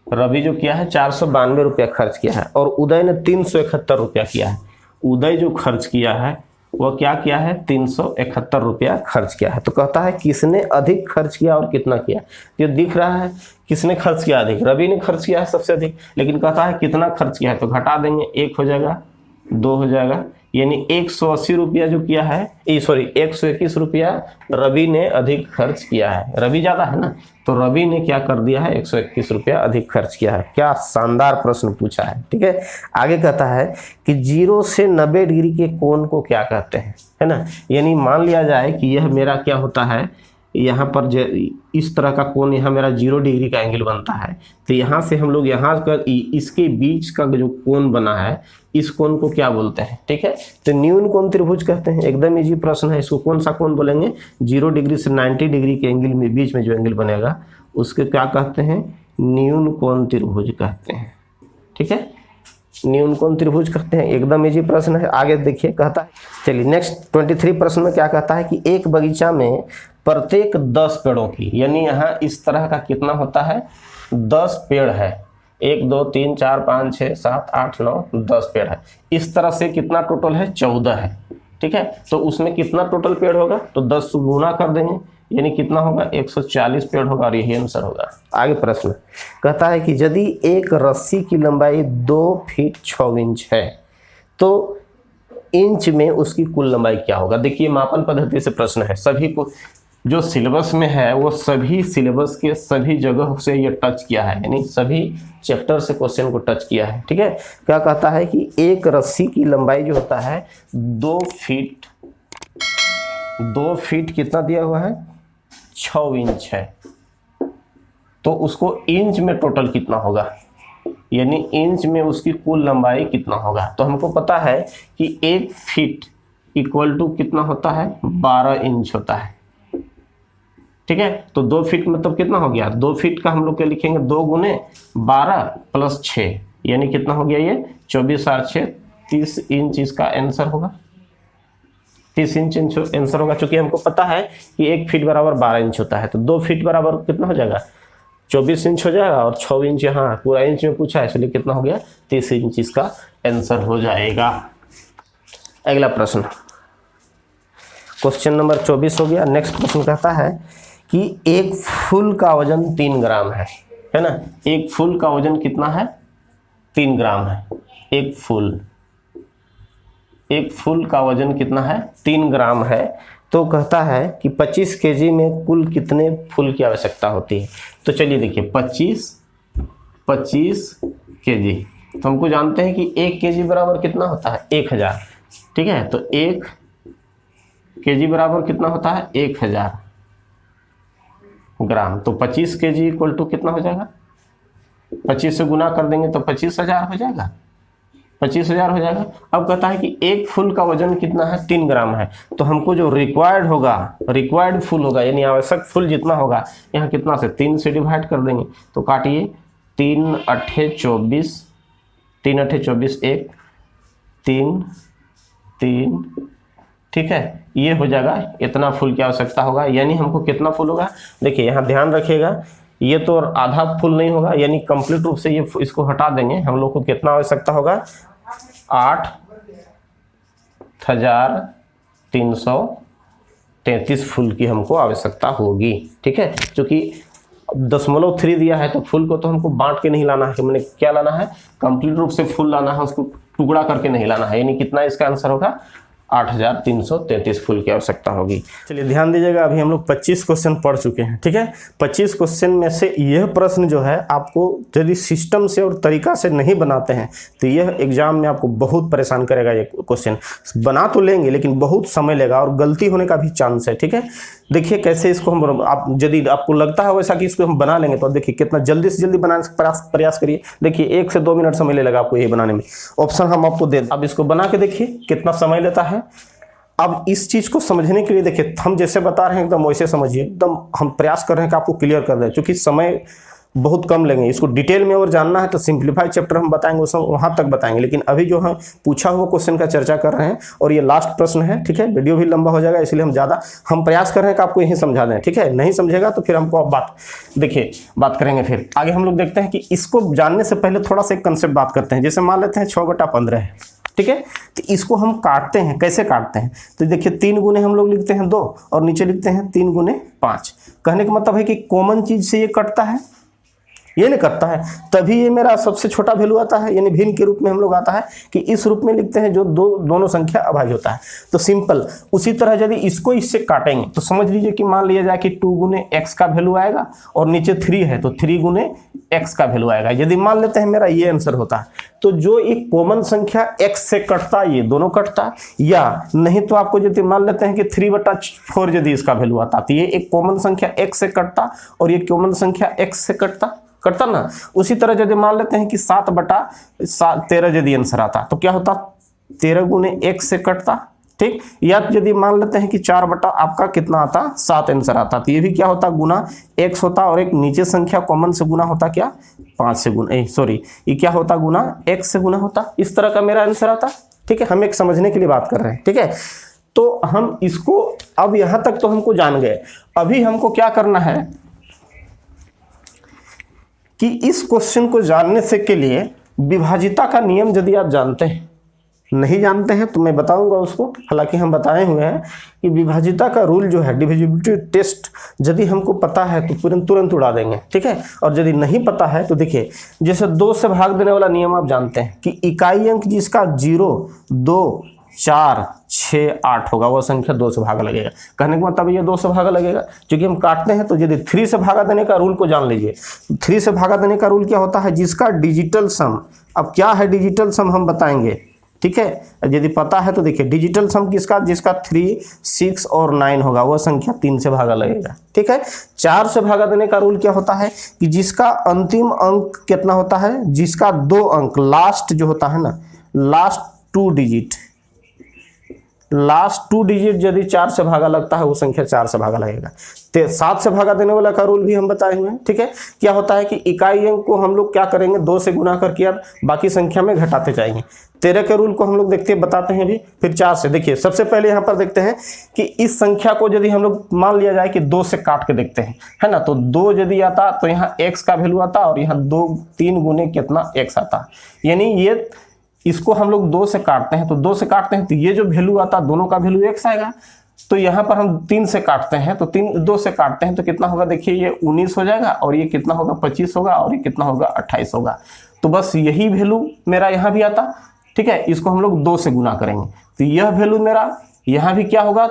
रवि जो किया है 492 रुपया खर्च किया है, और उदय ने 371 रुपया किया है। उदय जो खर्च किया है वह क्या किया है? 371 रुपया खर्च किया है। तो कहता है किसने अधिक खर्च किया और कितना किया? ये दिख रहा है किसने खर्च किया अधिक? रवि ने खर्च किया है सबसे अधिक, लेकिन कहता है कितना खर्च किया है? तो घटा देंगे, 1 हो जाएगा, 2 हो जाएगा, यानी 180 रुपया जो किया है, 121 रुपया रवि ने अधिक खर्च किया है। रवि ज्यादा है ना, तो रवि ने क्या कर दिया है? 121 रुपया अधिक खर्च किया है। क्या शानदार प्रश्न पूछा है। ठीक है, आगे कहता है कि 0 से 90 डिग्री के कोण को क्या कहते हैं, है ना। यानी मान लिया जाए कि यह मेरा क्या होता है, यहाँ पर इस तरह का कोण, यहाँ मेरा 0 डिग्री का एंगल बनता है। तो यहाँ से हम लोग यहाँ कर इसके बीच का जो कोण बना है, इस कोण को क्या बोलते हैं? ठीक है, तो न्यून कोण त्रिभुज कहते हैं। एकदम इजी प्रश्न है। इसको कौन सा कोण बोलेंगे? 0 डिग्री से 90 डिग्री के एंगल में बीच में जो एंगल बनेगा उसके क्या कहते हैं? न्यून कोण त्रिभुज कहते हैं। ठीक है, न्यून कोण त्रिभुज कहते हैं। एकदम इजी प्रश्न है। आगे देखिए कहता है, चलिए नेक्स्ट 23 प्रश्न में क्या कहता है कि एक बगीचा में प्रत्येक 10 पेड़ों की, यानी यहाँ इस तरह का कितना होता है? 10 पेड़ है। 1 2 3 4 5 6 7 8 9 10 पेड़ है। इस तरह से कितना टोटल है? 14 है। ठीक है, तो उसमें कितना टोटल पेड़ होगा? तो 10 गुना कर देंगे, यानी कितना होगा? 140 पेड़ होगा, और यही आंसर होगा। आगे प्रश्न कहता है कि यदि एक रस्सी की लंबाई 2 फीट 6 इंच है तो इंच में उसकी कुल लंबाई क्या होगा? देखिए मापन पद्धति से प्रश्न है। सभी को जो सिलेबस में है वो सभी सिलेबस के सभी जगह से ये टच किया है, यानी सभी चैप्टर से क्वेश्चन को टच किया है। ठीक है, क्या कहता है कि एक रस्सी की लंबाई जो होता है 2 फीट कितना दिया हुआ है? 6 इंच है। तो उसको इंच में टोटल कितना होगा, यानी इंच में उसकी कुल लंबाई कितना होगा। तो हमको पता है कि 1 फीट इक्वल टू कितना होता है, 12 इंच होता है। ठीक है, तो 2 फीट मतलब कितना हो गया, 2 फीट का हम लोग क्या लिखेंगे, 2 गुने 12 प्लस 6 यानी कितना हो गया, ये 24 और 6 30 इंच इसका आंसर होगा। 30 इंच आंसर होगा, चूंकि हमको पता है कि 1 फीट बराबर 12 इंच होता है, तो 2 फीट बराबर कितना हो जाएगा, 24 इंच हो जाएगा, और 6 इंच यहाँ पूरा इंच में पूछा है इसलिए कितना हो गया, 30 इंच इसका आंसर हो जाएगा। अगला प्रश्न, क्वेश्चन नंबर 24 हो गया। नेक्स्ट प्रश्न कहता है कि एक फूल का वजन 3 ग्राम है ना। एक फूल का वजन कितना है, 3 ग्राम है। एक फूल का वजन कितना है, 3 ग्राम है। तो कहता है कि 25 केजी में कुल कितने फूल की आवश्यकता होती है। तो चलिए देखिए 25 केजी, तो हमको जानते हैं कि 1 केजी बराबर कितना होता है, 1000। ठीक है, तो 1 केजी बराबर कितना होता है, 1000 ग्राम। तो 25 केजी इक्वल टू कितना हो जाएगा, 25 से गुना कर देंगे तो 25,000 हो जाएगा, 25,000 हो जाएगा। अब कहता है कि एक फूल का वजन कितना है, 3 ग्राम है। तो हमको जो रिक्वायर्ड फूल होगा, यानी आवश्यक फूल जितना होगा, यहाँ कितना से 3 से डिवाइड कर देंगे। तो काटिए, 3 अट्ठे 24, 3 अट्ठे 24, 1 3 3, ठीक है, ये हो जाएगा, इतना फूल की आवश्यकता होगा। यानी हमको कितना फूल होगा, देखिए यहाँ ध्यान रखिएगा, ये तो आधा फूल नहीं होगा, यानी कंप्लीट रूप से ये इसको हटा देंगे। हम लोग को कितना आवश्यकता होगा, 8,333 फूल की हमको आवश्यकता होगी। ठीक है, क्योंकि 0.3 दिया है, तो फूल को तो हमको बांट के नहीं लाना है, मैंने क्या लाना है, कंप्लीट रूप से फूल लाना है, उसको टुकड़ा करके नहीं लाना है। यानी कितना इसका आंसर होगा, 8,333 फूल की आवश्यकता होगी। चलिए ध्यान दीजिएगा, अभी हम लोग 25 क्वेश्चन पढ़ चुके हैं। ठीक है, 25 क्वेश्चन में से यह प्रश्न जो है, आपको यदि सिस्टम से और तरीका से नहीं बनाते हैं तो यह एग्जाम में आपको बहुत परेशान करेगा। ये क्वेश्चन बना तो लेंगे लेकिन बहुत समय लेगा और गलती होने का भी चांस है। ठीक है, देखिए कैसे इसको हम, आप यदि आपको लगता है वैसा कि इसको हम बना लेंगे, तो देखिए कितना जल्दी से जल्दी बनाने का प्रयास करिए। देखिए 1 से 2 मिनट समय लगेगा आपको ये बनाने में। ऑप्शन हम आपको दे, अब इसको बना के देखिए कितना समय लेता है। अब इस चीज को समझने के लिए देखिए, हम जैसे बता रहे हैं एकदम वैसे समझिए, एकदम हम प्रयास कर रहे हैं कि आपको क्लियर कर दें, क्योंकि समय बहुत कम लेंगे। इसको डिटेल में और जानना है तो सिंप्लीफाइड चैप्टर हम बताएंगे, उस वहां तक बताएंगे। लेकिन अभी जो हम पूछा हुआ क्वेश्चन का चर्चा कर रहे हैं, और ये लास्ट प्रश्न है। ठीक है, वीडियो भी लंबा हो जाएगा, इसलिए हम प्रयास कर रहे हैं कि आपको यही समझा दें। ठीक है, नहीं समझेगा तो फिर हमको अब बात करेंगे। फिर आगे हम लोग देखते हैं कि इसको जानने से पहले थोड़ा सा एक कंसेप्ट बात करते हैं। जैसे मान लेते हैं 6/15 है। ठीक है, तो इसको हम काटते हैं, कैसे काटते हैं, तो देखिए 3 गुने हम लोग लिखते हैं 2 और नीचे लिखते हैं 3 गुने 5। कहने का मतलब है कि कॉमन चीज से ये कटता है, ये नहीं करता है, तभी ये मेरा सबसे छोटा वैल्यू आता है। यानी भिन्न के रूप में हम लोग आता है कि इस रूप में लिखते हैं जो दोनों संख्या अभाज्य होता है। तो सिंपल उसी तरह यदि इसको इससे काटेंगे तो समझ लीजिए कि मान लिया जाए कि 2 गुने x का वैल्यू आएगा और नीचे 3 है तो 3 गुने x का वैल्यू आएगा। यदि मान लेते हैं मेरा ये आंसर होता है, तो जो एक कॉमन संख्या x से कटता ये दोनों कटता, या नहीं तो आपको यदि मान लेते हैं कि 3/4 यदि इसका वैल्यू आता तो ये एक कॉमन संख्या x से कटता और ये कॉमन संख्या x से कटता ना। उसी तरह यदि मान लेते हैं कि 7/13 यदि आंसर आता तो क्या होता, 13 गुने x से कटता। ठीक, या यदि मान लेते हैं कि 4/ आपका कितना आता, 7 आंसर आता, तो ये भी क्या होता, गुना x होता, और एक नीचे संख्या कॉमन से गुना होता, क्या 5 से गुना, सॉरी ये क्या होता, गुना x से गुना होता। इस तरह का मेरा आंसर आता। ठीक है, हम एक समझने के लिए बात कर रहे हैं। ठीक है, तो हम इसको अब यहां तक तो हमको जान गए। अभी हमको क्या करना है कि इस क्वेश्चन को जानने से के लिए विभाजिता का नियम यदि आप जानते हैं, नहीं जानते हैं तो मैं बताऊंगा उसको। हालांकि हम बताए हुए हैं कि विभाजिता का रूल जो है, डिविजिबिलिटी टेस्ट, यदि हमको पता है तो तुरंत उड़ा देंगे। ठीक है, और यदि नहीं पता है तो देखिए, जैसे 2 से भाग देने वाला नियम आप जानते हैं कि इकाई अंक जिसका 0, 2, 4, 6, 8 होगा, वो संख्या 2 से भागा लगेगा। कहने का मतलब ये 2 से भागा लगेगा, क्योंकि हम काटते हैं। तो यदि 3 से भागा देने का रूल को जान लीजिए। 3 से भागा देने का रूल क्या होता है, जिसका डिजिटल सम, अब क्या है डिजिटल सम हम बताएंगे। ठीक है। यदि पता है तो देखिए डिजिटल सम किसका, जिसका 3, 6 और 9 होगा वह संख्या 3 से भागा लगेगा, ठीक है। 4 से भागा देने का रूल क्या होता है कि जिसका अंतिम अंक कितना होता है, जिसका 2 अंक लास्ट जो होता है ना, लास्ट 2 डिजिट यदि 4 से भागा लगता है वो संख्या 4 से भागा लगेगा। 7 से भागा देने वाला का रूल भी हम बताए हुए हैं, ठीक है। क्या होता है कि इकाई अंक को हम लोग क्या करेंगे, 2 से गुना करके अब बाकी संख्या में घटाते जाएंगे। 13 के रूल को हम लोग देखते बताते हैं अभी, फिर 4 से। देखिए सबसे पहले यहाँ पर देखते हैं कि इस संख्या को यदि हम लोग मान लिया जाए कि 2 से काट के देखते हैं, है ना, तो 2 यदि आता तो यहाँ x का वैल्यू आता और यहाँ 3 गुने कितना x आता, यानी ये इसको हम लोग 2 से काटते हैं, तो 2 से काटते हैं तो ये जो वैल्यू आता दोनों का वैल्यू x आएगा। तो यहाँ पर हम 3 से काटते हैं तो 2 से काटते हैं तो कितना होगा, देखिए ये 19 हो जाएगा और ये कितना होगा 25 होगा और ये कितना होगा 28 होगा। तो बस यही वैल्यू मेरा यहाँ भी आता, ठीक है। इसको हम लोग 2 से गुना करेंगे तो यह वैल्यू मेरा यहाँ भी क्या होगा,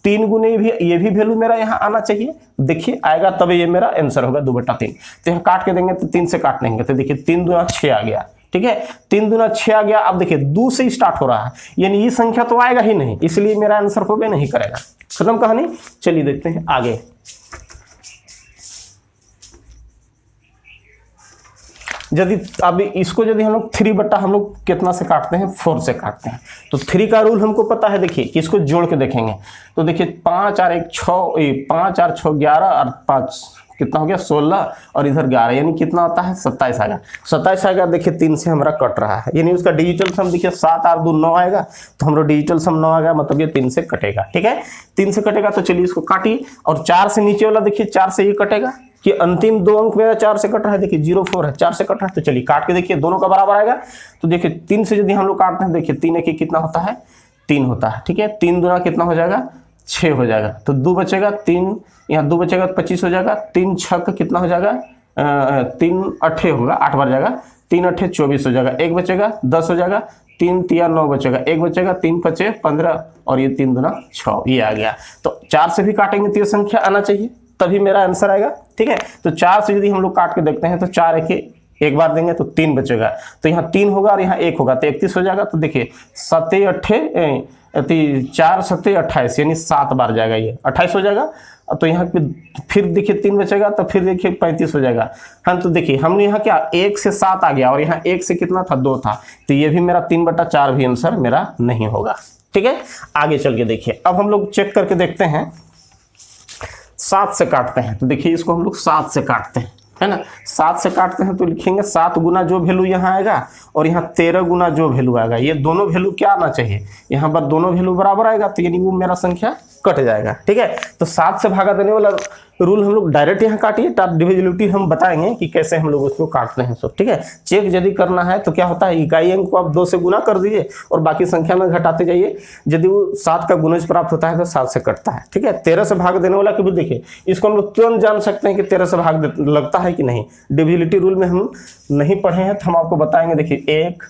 3 गुने भी ये भी वैल्यू मेरा यहाँ आना चाहिए। देखिए आएगा तब ये मेरा आंसर होगा 2/3। तो यहाँ काट के देंगे तो 3 से काट लेंगे तो देखिए 3 दूना 6 आ गया, ठीक है। 3 दूना 6 आ गया। अब देखिए 2 से स्टार्ट हो रहा है, यानी ये संख्या तो आएगा ही नहीं, इसलिए मेरा आंसर हो भी नहीं करेगा। खत्म कहानी। चलिए देखते हैं आगे। यदि अब इसको यदि हम लोग 3 बट्टा हम लोग कितना से काटते हैं, 4 से काटते हैं, तो 3 का रूल हमको पता है। देखिए इसको जोड़ के देखेंगे तो देखिए 5 और 1 6, 5 और 6 11 और 5 कितना हो गया 16 और इधर 11, यानी कितना आता है 27 आएगा। 27 आएगा। देखिए 3 से हमारा कट रहा है, यानी उसका डिजिटल सम देखिए 7 और 2 9 आएगा, तो हमारा डिजिटल सम 9 आ गया, मतलब ये 3 से कटेगा, ठीक है। 3 से कटेगा तो चलिए इसको काटिए। और 4 से नीचे वाला देखिए 4 से ये कटेगा कि अंतिम 2 अंक मेरा 4 से कट रहा है। देखिए 04 है, 4 से कट रहा है, तो चलिए काट के देखिए दोनों का बराबर आएगा। तो देखिए 3 से यदि हम लोग काटते हैं, देखिए 3 एक कितना होता है 3 होता है, ठीक है। 3 दूना कितना हो जाएगा 6 हो जाएगा, तो 2 बचेगा, 3 यहाँ 2 बचेगा तो 25 हो जाएगा। 3 6 कितना हो जाएगा 3 8 होगा, 8 बार जाएगा, 3 8 24 हो जाएगा। 1 बचेगा 10 हो जाएगा, 3 3 9 बचेगा, 1 बचेगा, 3 5 15 और ये 3 दूना 6, ये आ गया। तो 4 से भी काटेंगे तो ये संख्या आना चाहिए, तभी मेरा आंसर आएगा, ठीक है। तो 4 से यदि हम लोग काट के देखते हैं तो 4 एक बार देंगे तो 3 बचेगा, तो यहाँ 3 होगा और यहाँ 1 होगा तो 31 हो जाएगा। तो देखिए 7 8 4 7 28, यानी 7 बार जाएगा, ये 28 हो जाएगा। तो यहाँ फिर देखिए 3 बचेगा तो फिर देखिए 35 हो जाएगा। हाँ तो देखिए हमने यहाँ क्या 1 से 7 आ गया और यहाँ 1 से कितना था 2 था, तो ये भी मेरा 3/4 भी आंसर मेरा नहीं होगा, ठीक है। आगे चल के देखिए अब हम लोग चेक करके देखते हैं 7 से काटते हैं। तो देखिए इसको हम लोग 7 से काटते हैं, है ना। 7 से काटते हैं तो लिखेंगे 7 गुना जो वैल्यू यहाँ आएगा और यहाँ 13 गुना जो वैल्यू आएगा, ये दोनों वैल्यू क्या आना चाहिए, यहाँ पर दोनों वैल्यू बराबर आएगा, तो यानी वो मेरा संख्या कट जाएगा, ठीक है। तो 7 से भागा देने वाला रूल हम लोग डायरेक्ट यहाँ काटिए, डिविजिबिलिटी हम बताएंगे कि कैसे हम लोग उसको काटते हैं सब, ठीक है। चेक यदि करना है तो क्या होता है, इकाई अंक को आप 2 से गुना कर दीजिए और बाकी संख्या में घटाते जाइए। यदि वो 7 का गुणज प्राप्त होता है तो 7 से कटता है, ठीक है। 13 से भाग देने वाला भी देखिए, इसको हम लोग तुरंत जान सकते हैं कि 13 से भाग लगता है कि नहीं। डिविजिबिलिटी रूल में हम नहीं पढ़े हैं तो हम आपको बताएंगे। देखिए 1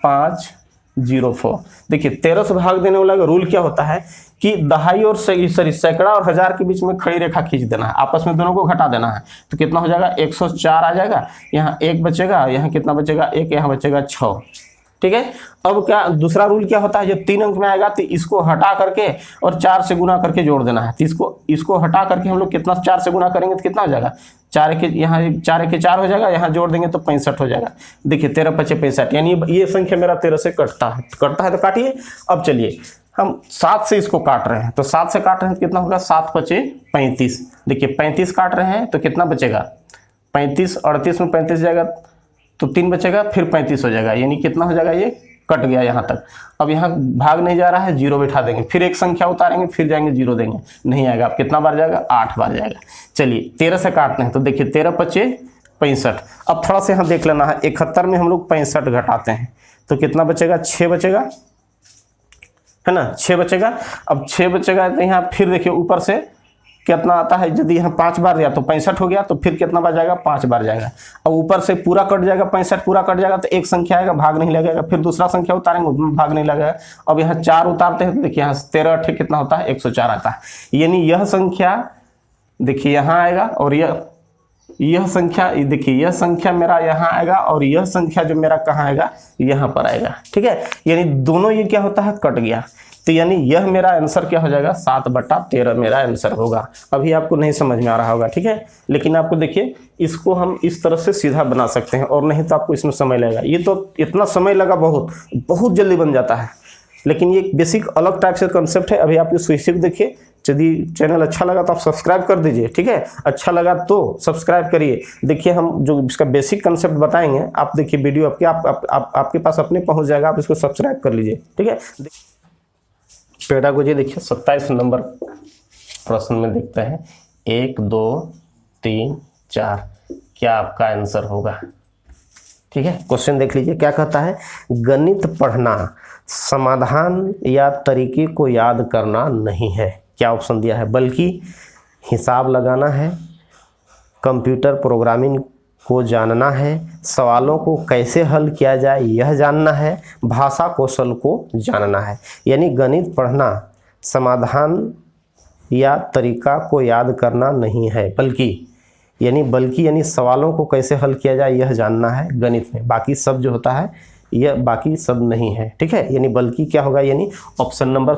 5 0 4, देखिए 13 से भाग देने वाला रूल क्या होता है कि दहाई और सैकड़ा और हजार के बीच में खड़ी रेखा खींच देना है, आपस में दोनों को घटा देना है, तो कितना हो जाएगा 104 आ जाएगा। यहाँ 1 बचेगा, यहाँ कितना बचेगा 1, यहाँ बचेगा 6, ठीक है। अब क्या दूसरा रूल क्या होता है, जब 3 अंक में आएगा तो इसको हटा करके और 4 से गुना करके जोड़ देना है। तो इसको हटा करके हम लोग कितना 4 से गुना करेंगे तो कितना हो जाएगा 4 के यहाँ 4 के 4 हो जाएगा, यहाँ जोड़ देंगे तो 65 हो जाएगा। देखिए 13 5 65, यानी ये संख्या मेरा 13 से कटता है तो काटिए। अब चलिए हम 7 से इसको काट रहे हैं, तो 7 से काट रहे हैं तो कितना होगा 7 5 35। देखिए 35 काट रहे हैं तो कितना बचेगा 35, 38 में 35 जाएगा तो 3 बचेगा, फिर 35 हो जाएगा, यानी कितना हो जाएगा ये कट गया यहाँ तक। अब यहाँ भाग नहीं जा रहा है, 0 बैठा देंगे, फिर एक संख्या उतारेंगे, फिर जाएंगे 0 देंगे, नहीं आएगा। अब कितना बार जाएगा 8 बार जाएगा। चलिए 13 से काटते हैं तो देखिए 13 5 65। अब थोड़ा सा यहाँ देख लेना है, 71 में हम लोग 65 घटाते हैं तो कितना बचेगा 6 बचेगा, है ना, 6 बचेगा। अब 6 बचेगा तो यहाँ फिर देखिए ऊपर से कितना आता है, यदि यहाँ 5 बार दिया तो 65 हो गया, तो फिर कितना बार जाएगा 5 बार जाएगा। अब ऊपर से पूरा कट जाएगा, 65 पूरा कट जाएगा तो एक संख्या आएगा, भाग नहीं लगेगा, फिर दूसरा संख्या उतारेंगे उसमें भाग नहीं लगेगा। अब यहाँ 4 उतारते हैं तो देखिए यहाँ 13 8 कितना होता है 104 आता है, यानी यह संख्या देखिए यहाँ आएगा और यह यह संख्या, देखिए यह संख्या मेरा यहाँ आएगा और यह संख्या जो मेरा कहाँ आएगा, यहाँ पर आएगा। ठीक है, यानी दोनों ये क्या होता है, कट गया। तो यानी यह मेरा आंसर क्या हो जाएगा, 7/13 मेरा आंसर होगा। अभी आपको नहीं समझ में आ रहा होगा, ठीक है, लेकिन आपको देखिए इसको हम इस तरह से सीधा बना सकते हैं, और नहीं तो आपको इसमें समय लगेगा। ये तो इतना समय लगा, बहुत जल्दी बन जाता है, लेकिन ये बेसिक अलग टाइप से कंसेप्ट है। अभी आप इसको सीख देखिए। यदि चैनल अच्छा लगा तो आप सब्सक्राइब कर दीजिए, ठीक है, अच्छा लगा तो सब्सक्राइब करिए। देखिए हम जो इसका बेसिक कंसेप्ट बताएंगे, आप देखिए वीडियो आपके पास अपने पहुंच जाएगा, आप इसको सब्सक्राइब कर लीजिए, ठीक है। पेडागोजी देखिए 27 नंबर प्रश्न में देखते हैं, 1 2 3 4 क्या आपका आंसर होगा। ठीक है, क्वेश्चन देख लीजिए क्या कहता है, गणित पढ़ना समाधान या तरीके को याद करना नहीं है। क्या ऑप्शन दिया है, बल्कि हिसाब लगाना है, कंप्यूटर प्रोग्रामिंग को जानना है, सवालों को कैसे हल किया जाए यह जानना है, भाषा कौशल को जानना है। यानी गणित पढ़ना समाधान या तरीका को याद करना नहीं है, बल्कि सवालों को कैसे हल किया जाए यह जानना है गणित में। बाकी सब जो होता है यह बाकी सब नहीं है। ठीक है, यानी बल्कि क्या होगा, यानी ऑप्शन नंबर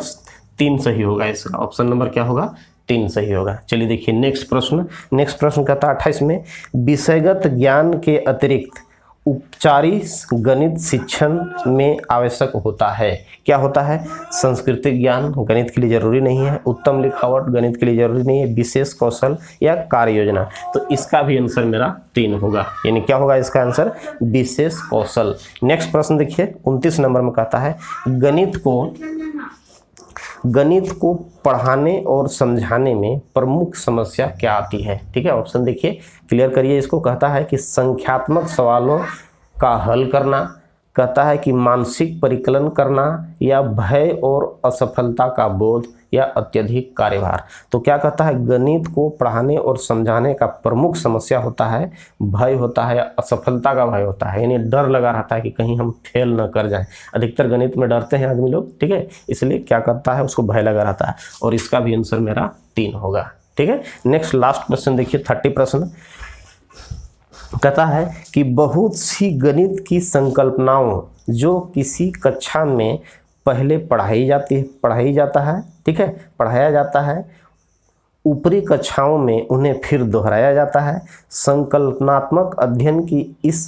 3 सही होगा इसका। ऑप्शन नंबर क्या होगा, 3 सही होगा। चलिए देखिए नेक्स्ट प्रश्न कहता है 28 में, विषयगत ज्ञान के अतिरिक्त औपचारिक गणित शिक्षण में आवश्यक होता है। क्या होता है, सांस्कृतिक ज्ञान गणित के लिए जरूरी नहीं है, उत्तम लिखावट गणित के लिए जरूरी नहीं है, विशेष कौशल या कार्य योजना। तो इसका भी आंसर मेरा 3 होगा, यानी क्या होगा इसका आंसर, विशेष कौशल। नेक्स्ट प्रश्न देखिए 29 नंबर में कहता है, गणित को पढ़ाने और समझाने में प्रमुख समस्या क्या आती है। ठीक है, ऑप्शन देखिए, क्लियर करिए इसको। कहता है कि संख्यात्मक सवालों का हल करना, कहता है कि मानसिक परिकलन करना, या भय और असफलता का बोध, या अत्यधिक कार्यभार। तो क्या कहता है, गणित को पढ़ाने और समझाने का प्रमुख समस्या होता है भय होता है, असफलता का भय होता है, यानी डर लगा रहता है कि कहीं हम फेल न कर जाएं। अधिकतर गणित में डरते हैं आदमी लोग, ठीक है, इसलिए क्या करता है, उसको भय लगा रहता है, और इसका भी आंसर मेरा 3 होगा। ठीक है, नेक्स्ट लास्ट क्वेश्चन देखिए 30 प्रश्न कहता है कि बहुत सी गणित की संकल्पनाओं जो किसी कक्षा में पहले पढ़ाया जाता है, ऊपरी कक्षाओं में उन्हें फिर दोहराया जाता है। संकल्पनात्मक अध्ययन की इस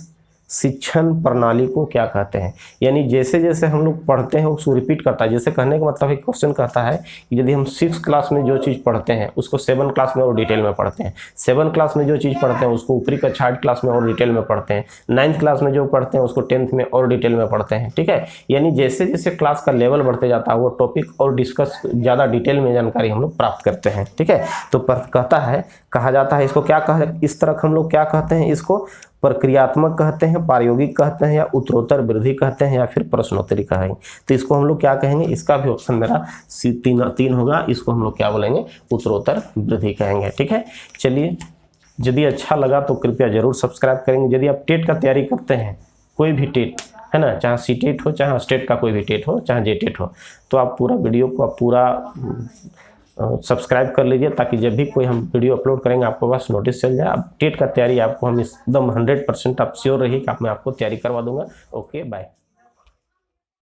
शिक्षण प्रणाली को क्या कहते हैं। यानी जैसे जैसे हम लोग पढ़ते हैं उसको रिपीट करता है। जैसे कहने का मतलब एक क्वेश्चन कहता है कि यदि हम 6 क्लास में जो चीज़ पढ़ते हैं उसको 7 क्लास में और डिटेल में पढ़ते हैं, 7 क्लास में जो चीज़ पढ़ते हैं उसको ऊपरी कक्षा 8 क्लास में और डिटेल में पढ़ते हैं, 9th क्लास में जो पढ़ते हैं उसको 10th में और डिटेल में पढ़ते हैं। ठीक है, यानी जैसे जैसे क्लास का लेवल बढ़ते जाता है वो टॉपिक और डिस्कस ज़्यादा डिटेल में जानकारी हम लोग प्राप्त करते हैं। ठीक है, तो कहा जाता है इसको क्या इस तरह हम लोग क्या कहते हैं, इसको प्रक्रियात्मक कहते हैं, प्रायोगिक कहते हैं, या उत्तरोत्तर वृद्धि कहते हैं, या फिर प्रश्नोत्तरी कहेंगे। तो इसको हम लोग क्या कहेंगे, इसका भी ऑप्शन मेरा 3 होगा। इसको हम लोग क्या बोलेंगे, उत्तरोत्तर वृद्धि कहेंगे। ठीक है, चलिए यदि अच्छा लगा तो कृपया जरूर सब्सक्राइब करेंगे। यदि आप टेट का तैयारी करते हैं, कोई भी टेट है ना, चाहे सीटेट हो, चाहे स्टेट का कोई भी टेट हो, चाहे जेटेट हो, तो आप पूरा वीडियो को पूरा सब्सक्राइब कर लीजिए, ताकि जब भी कोई हम वीडियो अपलोड करेंगे आपको बस नोटिस चल जाए। अब टेट का तैयारी आपको हम एकदम 100% आप श्योर रहिए कि मैं आपको तैयारी करवा दूंगा। Okay, bye.